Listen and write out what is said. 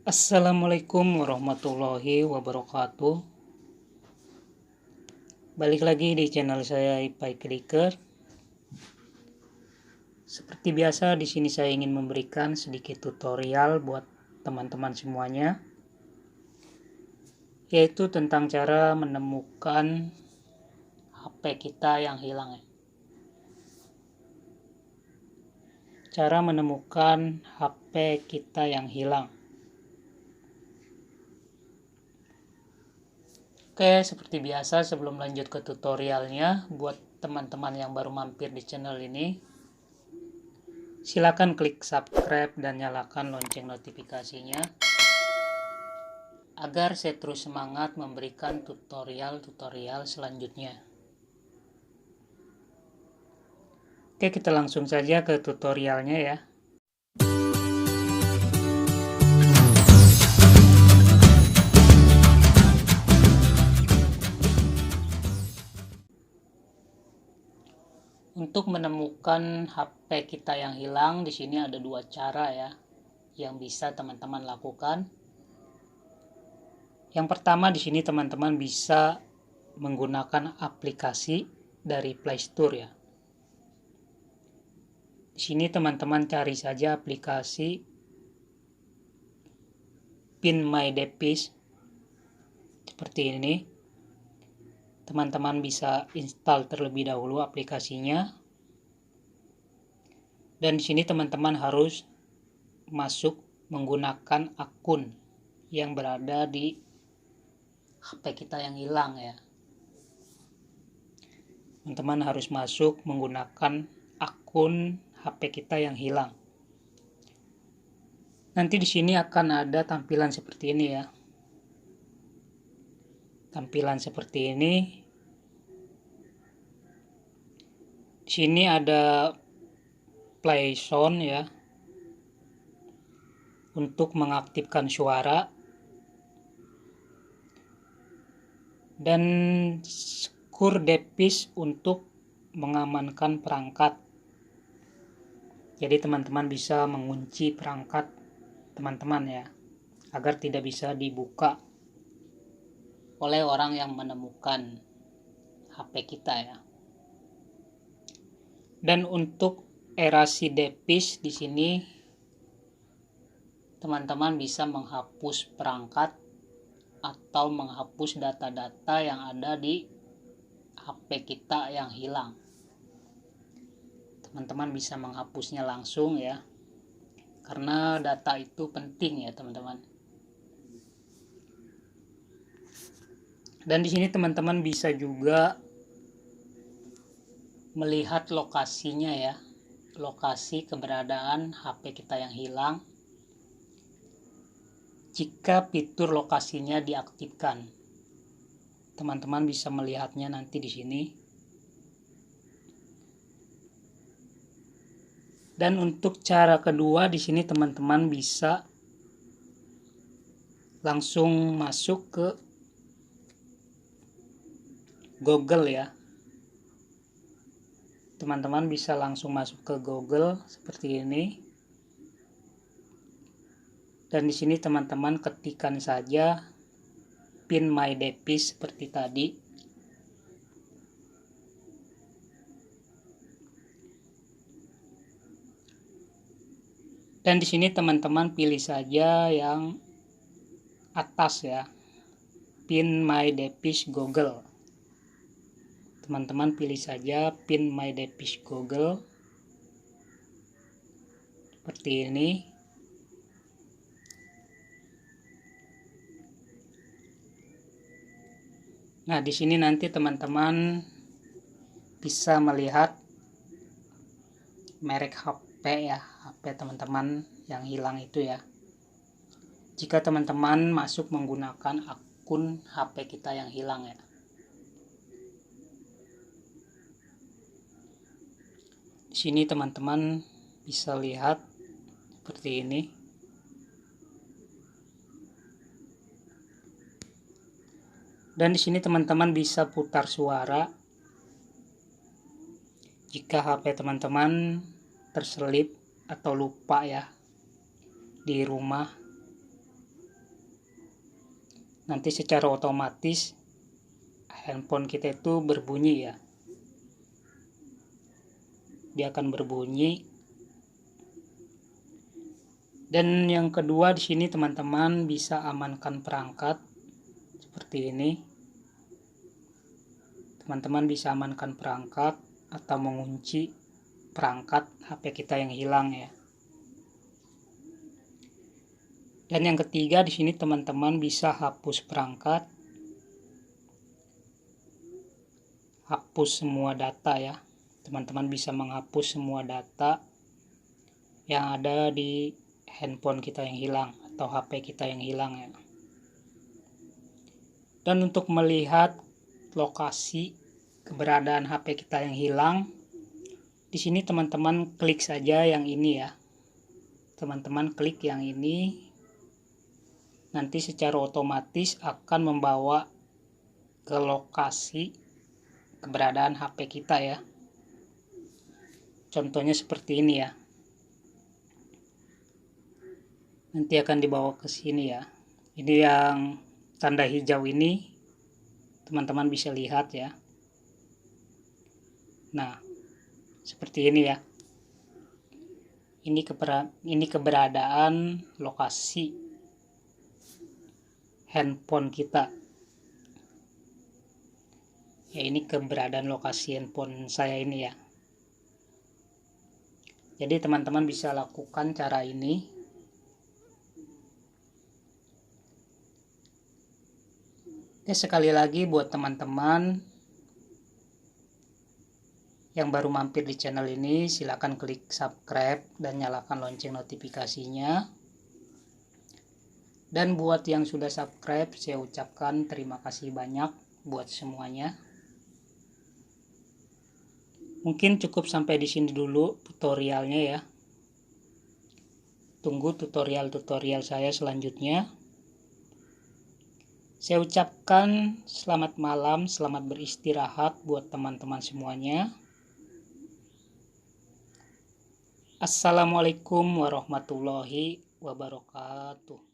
Assalamualaikum warahmatullahi wabarakatuh. Balik lagi di channel saya Ipai Clicker. Seperti biasa di sini saya ingin memberikan sedikit tutorial buat teman-teman semuanya, yaitu tentang cara menemukan HP kita yang hilang. Cara menemukan HP kita yang hilang. Oke, seperti biasa sebelum lanjut ke tutorialnya, buat teman-teman yang baru mampir di channel ini, silakan klik subscribe dan nyalakan lonceng notifikasinya agar saya terus semangat memberikan tutorial-tutorial selanjutnya. Oke, kita langsung saja ke tutorialnya ya. Untuk menemukan HP kita yang hilang, di sini ada dua cara ya yang bisa teman-teman lakukan. Yang pertama, di sini teman-teman bisa menggunakan aplikasi dari Play Store ya. Di sini teman-teman cari saja aplikasi Pin My Device seperti ini. Teman-teman bisa install terlebih dahulu aplikasinya. Dan di sini teman-teman harus masuk menggunakan akun yang berada di HP kita yang hilang ya. Teman-teman harus masuk menggunakan akun HP kita yang hilang. Nanti di sini akan ada tampilan seperti ini ya. Tampilan seperti ini. Di sini ada play sound ya. Untuk mengaktifkan suara. Dan secure device untuk mengamankan perangkat. Jadi teman-teman bisa mengunci perangkat teman-teman ya, agar tidak bisa dibuka oleh orang yang menemukan HP kita ya. Dan untuk erase device di sini teman-teman bisa menghapus perangkat atau menghapus data-data yang ada di HP kita yang hilang. Teman-teman bisa menghapusnya langsung ya, karena data itu penting ya teman-teman. Dan di sini teman-teman bisa juga melihat lokasinya ya, lokasi keberadaan HP kita yang hilang jika fitur lokasinya diaktifkan. Teman-teman bisa melihatnya nanti di sini. Dan untuk cara kedua di sini teman-teman bisa langsung masuk ke Google ya. Teman-teman bisa langsung masuk ke Google seperti ini. Dan di sini teman-teman ketikkan saja Pin My Device seperti tadi. Dan di sini teman-teman pilih saja yang atas ya, Pin My Device Google. Teman-teman pilih saja Pin My Device Google seperti ini. Nah, di sini nanti teman-teman bisa melihat merek HP ya, HP teman-teman yang hilang itu ya. Jika teman-teman masuk menggunakan akun HP kita yang hilang ya. Di sini teman-teman bisa lihat seperti ini. Dan di sini teman-teman bisa putar suara jika HP teman-teman terselip atau lupa ya di rumah. nanti secara otomatis handphone kita itu berbunyi ya. Dia akan berbunyi. Dan yang kedua di sini teman-teman bisa amankan perangkat seperti ini. Teman-teman bisa amankan perangkat atau mengunci perangkat HP kita yang hilang ya. Dan yang ketiga di sini teman-teman bisa hapus perangkat, hapus semua data ya. Teman-teman bisa menghapus semua data yang ada di handphone kita yang hilang atau HP kita yang hilang ya. Dan untuk melihat lokasi keberadaan HP kita yang hilang, di sini teman-teman klik saja yang ini ya. Teman-teman klik yang ini, nanti secara otomatis akan membawa ke lokasi keberadaan HP kita ya. Contohnya seperti ini ya. Nanti akan dibawa ke sini ya. Ini yang tanda hijau ini teman-teman bisa lihat ya. Nah, seperti ini ya. Ini keberadaan lokasi handphone kita. Ya, ini keberadaan lokasi handphone saya ini ya. Jadi teman-teman bisa lakukan cara ini. Sekali lagi buat teman-teman yang baru mampir di channel ini, silakan klik subscribe dan nyalakan lonceng notifikasinya. Dan buat yang sudah subscribe, saya ucapkan terima kasih banyak buat semuanya. Mungkin cukup sampai di sini dulu tutorialnya ya. Tunggu tutorial-tutorial saya selanjutnya. Saya ucapkan selamat malam, selamat beristirahat buat teman-teman semuanya. Assalamualaikum warahmatullahi wabarakatuh.